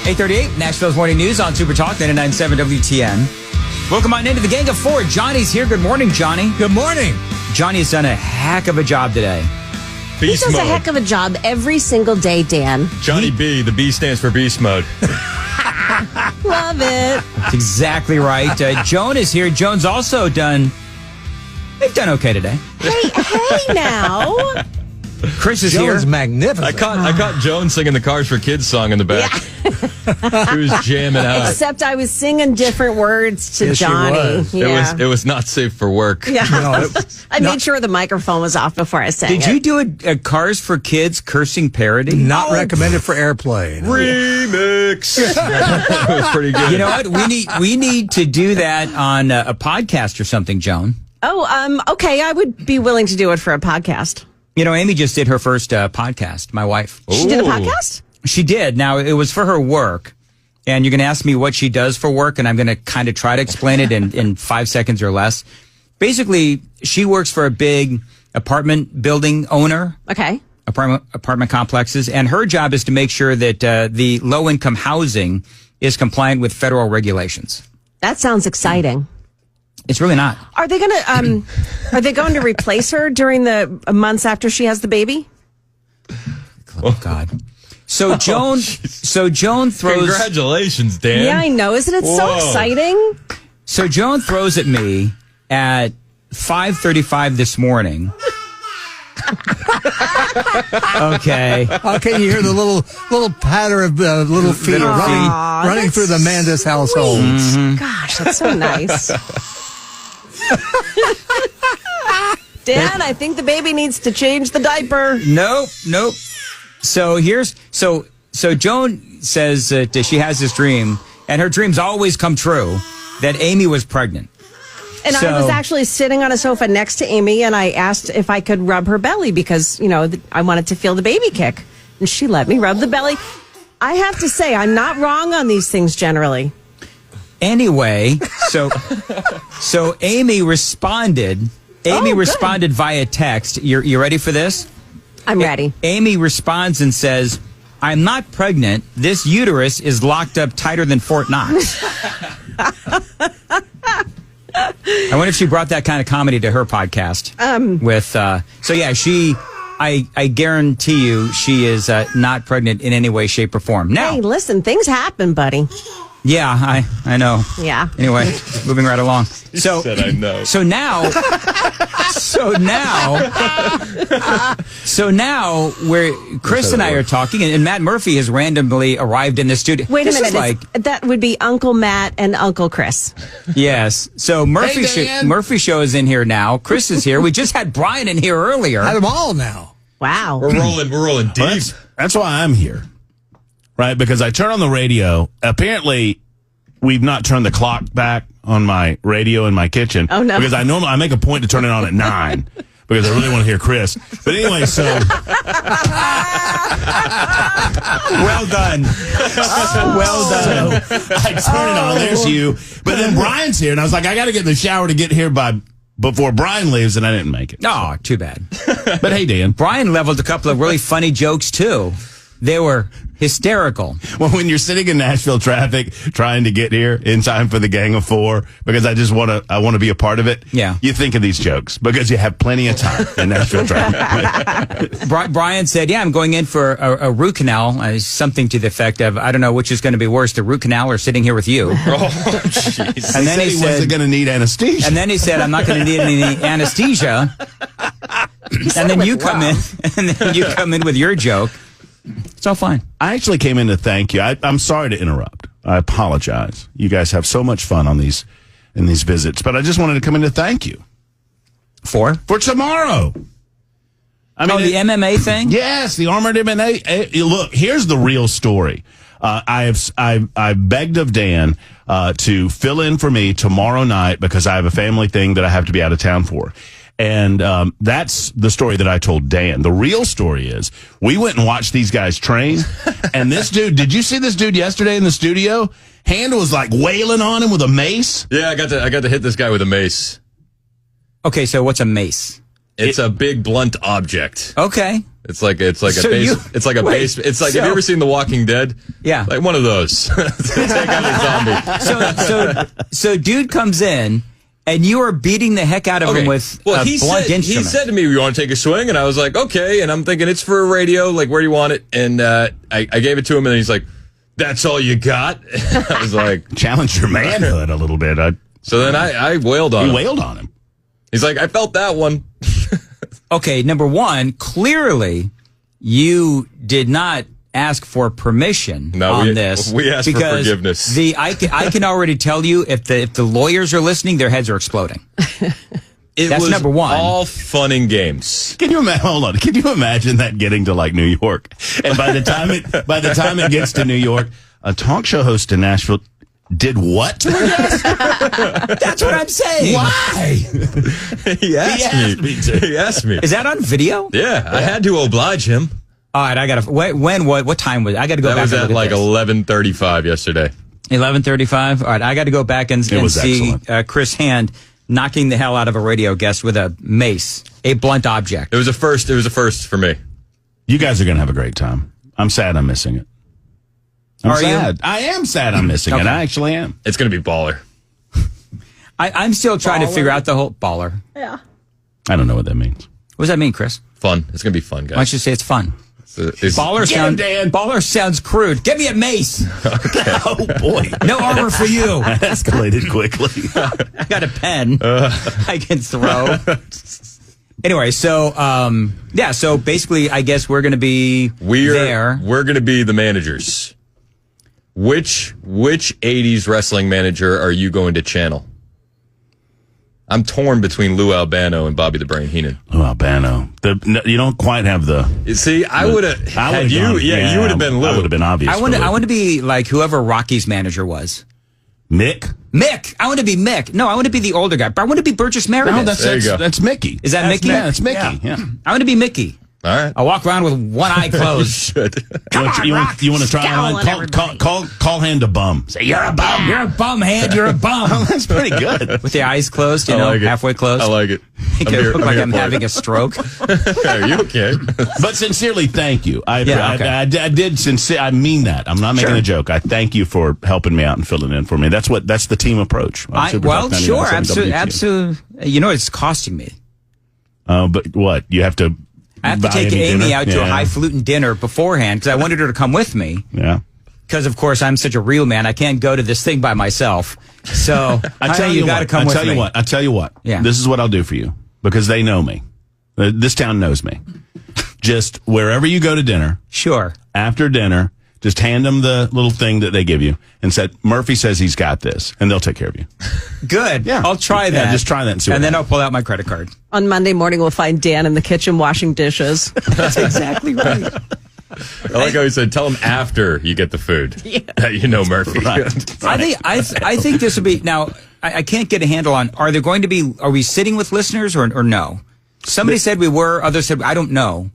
8:38, Nashville's Morning News on Super Talk 99.7 WTN. Welcome on into the Gang of Four. Johnny's here. Good morning, Johnny. Good morning. Johnny's done a heck of a job today. He does a heck of a job every single day, Dan. Johnny B. The B stands for beast mode. Love it. That's exactly right. Joan is here. Joan's also done... They've done okay today. Hey now. Chris is Joan's here. magnificent. I caught Joan singing the Cars for Kids song in the back. Yeah. She was jamming out. Except I was singing different words to Yes, she Johnny. was. Yeah. It was not safe for work. Yeah. No, I made sure the microphone was off before I sang Did you do a Cars for Kids cursing parody? not recommended for airplay. No. Remix. It was pretty good. You know what? We need to do that on a podcast or something, Joan. Okay. I would be willing to do it for a podcast. You know, Amy just did her first podcast, my wife. She did a Ooh. podcast? She did. Now, it was for her work. And you're going to ask me what she does for work, and I'm going to kind of try to explain it in 5 seconds or less. Basically, she works for a big apartment building owner. Okay. Apartment complexes. And her job is to make sure that the low-income housing is compliant with federal regulations. That sounds exciting. It's really not. Are they going to replace her during the months after she has the baby? Oh, God. So Joan throws... Congratulations, Dan. Yeah, I know. Isn't it so Whoa. exciting? So Joan throws at me at 5:35 this morning. Okay. Okay, you hear the little patter of little feet running through the Mandis household. Gosh, that's so nice. Dan, I think the baby needs to change the diaper. Nope. So Joan says that she has this dream, and her dreams always come true, that Amy was pregnant. And I was actually sitting on a sofa next to Amy, and I asked if I could rub her belly because, I wanted to feel the baby kick. And she let me rub the belly. I have to say, I'm not wrong on these things generally. Anyway, so Amy responded. Amy responded via text. You ready for this? I'm ready. Amy responds and says, "I'm not pregnant. This uterus is locked up tighter than Fort Knox." I wonder if she brought that kind of comedy to her podcast. I guarantee you she is not pregnant in any way, shape, or form. Now, Hey, listen, things happen, buddy. yeah, I know. Yeah. Anyway, moving right along. So said I know. So now, where Chris and I are talking, and Matt Murphy has randomly arrived in the studio. Wait a This is minute. That would be Uncle Matt and Uncle Chris. Yes. So Murphy show is in here now. Chris is here. We just had Brian in here earlier. Had them all now. Wow. We're rolling deep. Well, that's why I'm here, right? Because I turn on the radio. Apparently, we've not turned the clock back on my radio in my kitchen. Oh, no. Because I make a point to turn it on at 9 because I really want to hear Chris. But anyway, so Well done. Well done. I turn it on. There's you. But then Brian's here, and I was like, I got to get in the shower to get here before Brian leaves, and I didn't make it. Oh, too bad. But hey, Dan. Brian leveled a couple of really funny jokes, too. They were hysterical. Well, when you're sitting in Nashville traffic trying to get here in time for the Gang of Four, because I want to be a part of it. Yeah. You think of these jokes because you have plenty of time in Nashville traffic. Brian said, I'm going in for a root canal, something to the effect of, I don't know which is going to be worse, the root canal or sitting here with you. Oh, jeez. And then he wasn't going to need anesthesia. And then he said, I'm not going to need any anesthesia. And then you come in with your joke. It's all fine. I actually came in to thank you. I'm sorry to interrupt. I apologize. You guys have so much fun in these visits, but I just wanted to come in to thank you For tomorrow. the MMA thing? Yes, the armored MMA. Look, here's the real story. I begged of Dan to fill in for me tomorrow night because I have a family thing that I have to be out of town for. And that's the story that I told Dan. The real story is we went and watched these guys train. And this dude, did you see this dude yesterday in the studio? Hand was like wailing on him with a mace. Yeah, I got to hit this guy with a mace. Okay, so what's a mace? It's a big blunt object. Okay. It's like a So base. you- It's like a wait, base. It's like so- have you ever seen The Walking Dead? Yeah. like one of those. Take out a zombie. So dude comes in, and you are beating the heck out of him with a he blunt said, instrument. He said to me, "You want to take a swing?" And I was like, "Okay." And I'm thinking it's for radio. Like, where do you want it? And I gave it to him, and he's like, "That's all you got?" I was like, Challenge your manhood a little bit. so then I wailed on You him. wailed on him. He's like, "I felt that one." Okay, number one, clearly you did not ask for permission No, on we- this. we asked for because forgiveness. I can already tell you if the lawyers are listening, their heads are exploding. It That's was number one. all fun and games. Can you imagine? Hold on. Can you imagine that getting to like New York? And by the time it gets to New York, a talk show host in Nashville did what to her guest? That's what I'm saying. Why? He asked me to. He asked me. Is that on video? Yeah, I had to oblige him. All right, I gotta. What time was it? I gotta go That back. was and at look like this. 11:35 yesterday. 11:35. All right, I got to go back and was see excellent. Chris Hand knocking the hell out of a radio guest with a mace, a blunt object. It was a first. It was a first for me. You guys are going to have a great time. I'm sad I'm missing it. I'm Are you? sad. I am sad I'm missing it. Okay. I actually am. It's going to be baller. I'm still trying to figure out the whole baller. Yeah. I don't know what that means. What does that mean, Chris? Fun. It's going to be fun, Why don't guys. you say it's fun? It's- Baller sounds crude. Give me a mace. Oh, boy. No armor for you. That escalated quickly. I got a pen I can throw. Anyway, so yeah, so basically, I guess we're going to be there. We're going to be the managers. Which 80s wrestling manager are you going to channel? I'm torn between Lou Albano and Bobby the Brain Heenan. Oh, Albano. You don't quite have the... You see, I would have had you. gone- You would have been Lou. I would have been obvious. I want for Lou. to be like whoever Rocky's manager was. Mick? Mick. I want to be Mick. No, I want to be the older guy. But I want to be Burgess Meredith. No, There you go. that's Mickey. Is that That's Mickey? Yeah, that's Mickey. Yeah. I want to be Mickey. All right. I walk around with one eye You closed. should. You want to try Scowl on? at Call Hand a bum. Say, you're a bum. You're a bum, Hand. You're a bum. That's pretty good. With the eyes closed, I like it. halfway closed. I like it. Make it look like I'm having a stroke. Are you okay? But sincerely, thank you. I did sincere. I mean that. I'm not making Sure. a joke. I thank you for helping me out and filling in for me. That's the team approach. Well, sure, absolutely. You know, it's costing me. But what? You have to. I have to buy take any Amy dinner? out to a highfalutin dinner beforehand because I wanted her to come with me. Yeah. Because, of course, I'm such a real man. I can't go to this thing by myself. So, I tell you got to what. come with me. I tell you what. Yeah. This is what I'll do for you because they know me. This town knows me. Just wherever you go to dinner, Sure. after dinner, just hand them the little thing that they give you and said, Murphy says he's got this, and they'll take care of you. Good. Yeah. I'll try Yeah, that. just try that and see what And then I'll happens. pull out my credit card. On Monday morning, we'll find Dan in the kitchen washing dishes. That's exactly right. I like how he said, "Tell him after you get the food." Yeah. You know Murphy. I think this would be now. I can't get a handle on. Are we sitting with listeners or no? Somebody said we were. Others said I don't know.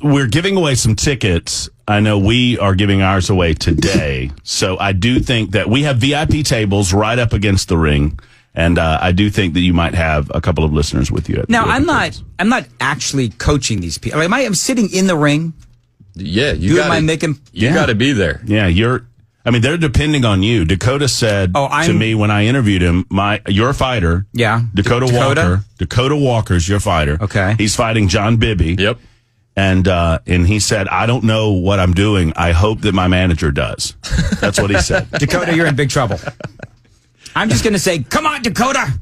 We're giving away some tickets. I know we are giving ours away today. So I do think that we have VIP tables right up against the ring. And I do think that you might have a couple of listeners with you. Now I'm not actually coaching these people. Like, I'm sitting in the ring. Yeah, you Doing got my making. Yeah. got to be there. Yeah, they're depending on you. Dakota said to me when I interviewed him, you're a fighter. Yeah. Dakota Walker's your fighter. Okay. He's fighting John Bibby. Yep. And he said, I don't know what I'm doing. I hope that my manager does. That's what he said. Dakota, you're in big trouble. I'm just going to say, come on, Dakota.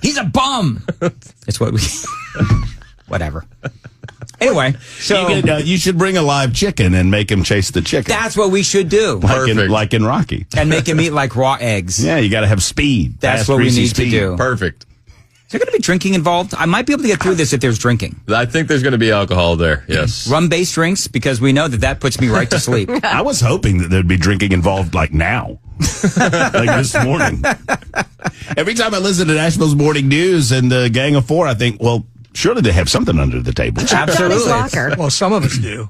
He's a bum. That's what we. Whatever. Anyway, so you should bring a live chicken and make him chase the chicken. that's what we should do, Perfect. Like in Rocky. and make him eat like raw eggs. Yeah, you got to have speed. That's Fast, what we greasy need speed. to do. Perfect. Is there going to be drinking involved? I might be able to get through this if there's drinking. I think there's going to be alcohol there. Yes. Rum-based drinks, because we know that puts me right to sleep. I was hoping that there'd be drinking involved like now. Like this morning. Every time I listen to Nashville's morning news and the Gang of Four, I think, well, surely they have something under the table. Absolutely. Johnny's locker. Well, some of us do.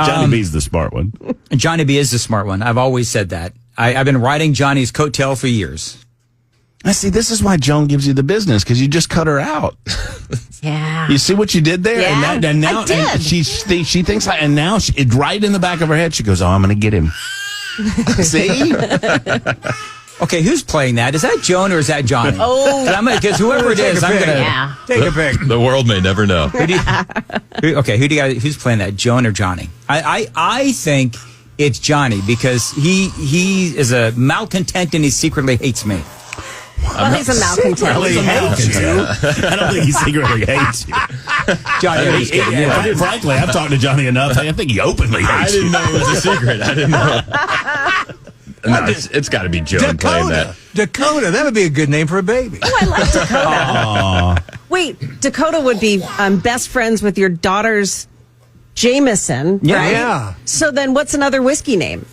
Johnny B's the smart one. Johnny B is the smart one. I've always said that. I've been riding Johnny's coattail for years. I see. This is why Joan gives you the business, because you just cut her out. Yeah. You see what you did there? Yeah, and now I did. And she thinks like, and now it's right in the back of her head. She goes, "Oh, I'm going to get him." See? Okay, who's playing that? Is that Joan or is that Johnny? Oh. Because whoever it is, I'm going to Yeah. Take a pic. The world may never know. Who's playing that, Joan or Johnny? I think it's Johnny because he is a malcontent and he secretly hates me. Well, he's a malcontent. Really hates you. I don't think he secretly hates you. Johnny, I'm just kidding. Frankly, I've talked to Johnny enough. I think he openly hates you. I didn't know it was a secret. I didn't know. No, it's got to be Joan playing that. Dakota. That would be a good name for a baby. Oh, I like Dakota. Wait, Dakota would be best friends with your daughter's Jameson, Yeah. right? Yeah. So then what's another whiskey name?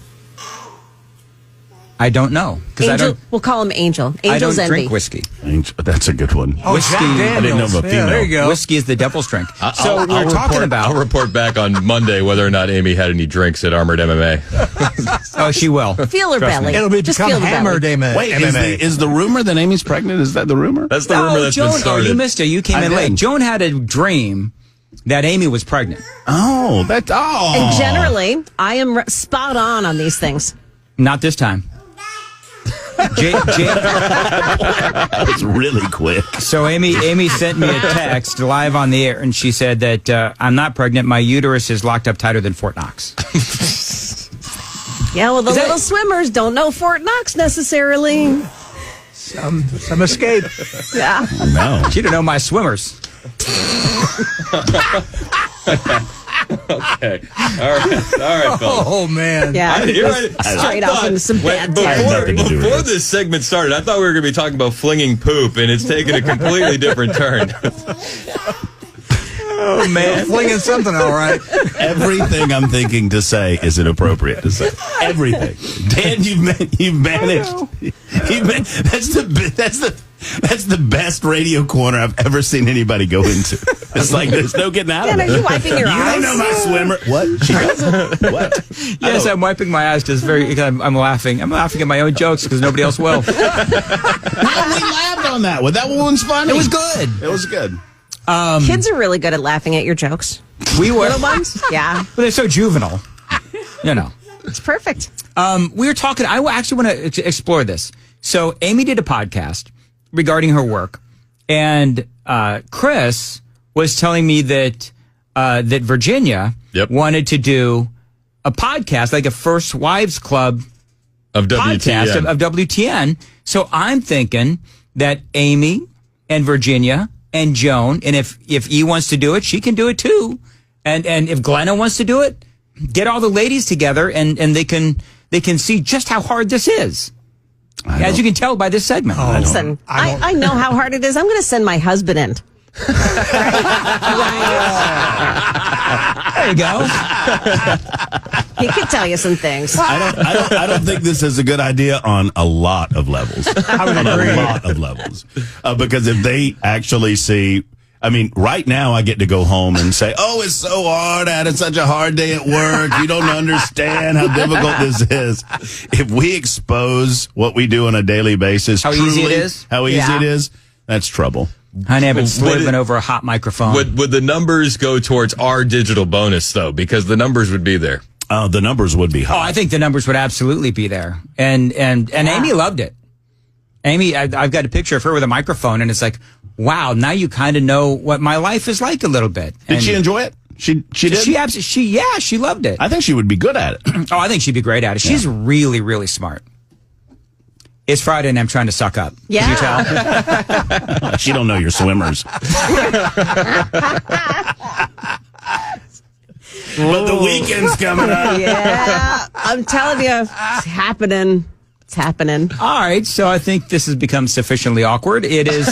I don't know because Angel. We'll call him Angel. I Angel's don't Envy. drink whiskey. That's a good one. Oh, Whiskey. Jack Daniels. I didn't know about Yeah, female. there you go. Whiskey is the devil's drink. I'll report back on Monday whether or not Amy had any drinks at Armored MMA. Oh, she will. Feel her Trust me. belly. It'll be Just become feel the Hammer belly. Day. Wait, MMA. is the rumor that Amy's pregnant? Is that the rumor? That's the rumor that's Joan, been started. you missed it. You came I in late. did. Joan had a dream that Amy was pregnant. And And generally, I am spot on these things. Not this time. That was really quick. So Amy sent me a text live on the air, and she said that I'm not pregnant. My uterus is locked up tighter than Fort Knox. Yeah, well, the Is that- little swimmers don't know Fort Knox necessarily. Some escape. Yeah. No. She didn't know my swimmers. Okay. All right, fellas. Oh, man. Yeah. You're right. Straight I off thought- into some bad nothing to do with Before it. this segment started, I thought we were going to be talking about flinging poop, and it's taken a completely different turn. Oh, man. Flinging something, all right. Everything I'm thinking to say is inappropriate to say. Everything. Dan, you've managed. That's the best radio corner I've ever seen anybody go into. It's like there's no getting out Dan, of are it. you wiping your You eyes? don't know my swimmer. What? She doesn't. What? Yes, I'm wiping my eyes because I'm laughing. I'm laughing at my own jokes because nobody else will. We laughed on that one. That one's funny. It was good. It was good. Kids are really good at laughing at your jokes. We were. Little ones? Yeah. But they're so juvenile. You know. It's perfect. We were talking. I actually want to explore this. So Amy did a podcast regarding her work, and Chris was telling me that that Virginia wanted to do a podcast, like a First Wives Club Of podcast WTN. of WTN. So I'm thinking that Amy and Virginia and Joan, and if E wants to do it, she can do it too. And if Glenna wants to do it, get all the ladies together and they can see just how hard this is. As you can tell by this segment. Listen, I know how hard it is. I'm going to send my husband in. There you go. He could tell you some things. I don't think this is a good idea on a lot of levels. I would agree. A lot of levels. Because if they actually see, I mean, right now I get to go home and say, oh, it's so hard. I had such a hard day at work. You don't understand how difficult this is. If we expose what we do on a daily basis, How easy it is? how easy Yeah. it is, that's trouble. Honey, I've been Would slipping it- over a hot microphone. Would the numbers go towards our digital bonus, though? Because the numbers would be there. The numbers would be Oh, high. I think the numbers would absolutely be there. And Amy loved it. Amy, I've got a picture of her with a microphone, and it's like, wow, now you kind of know what my life is like a little bit. Did And she enjoy it? She did? She loved it. I think she would be good at it. Oh, I think she'd be great at it. She's really, really smart. It's Friday, and I'm trying to suck up. Yeah. Can you tell? She don't know your swimmers. But the weekend's coming up. Yeah. I'm telling you, it's happening. It's happening. All right, so I think this has become sufficiently awkward. It is.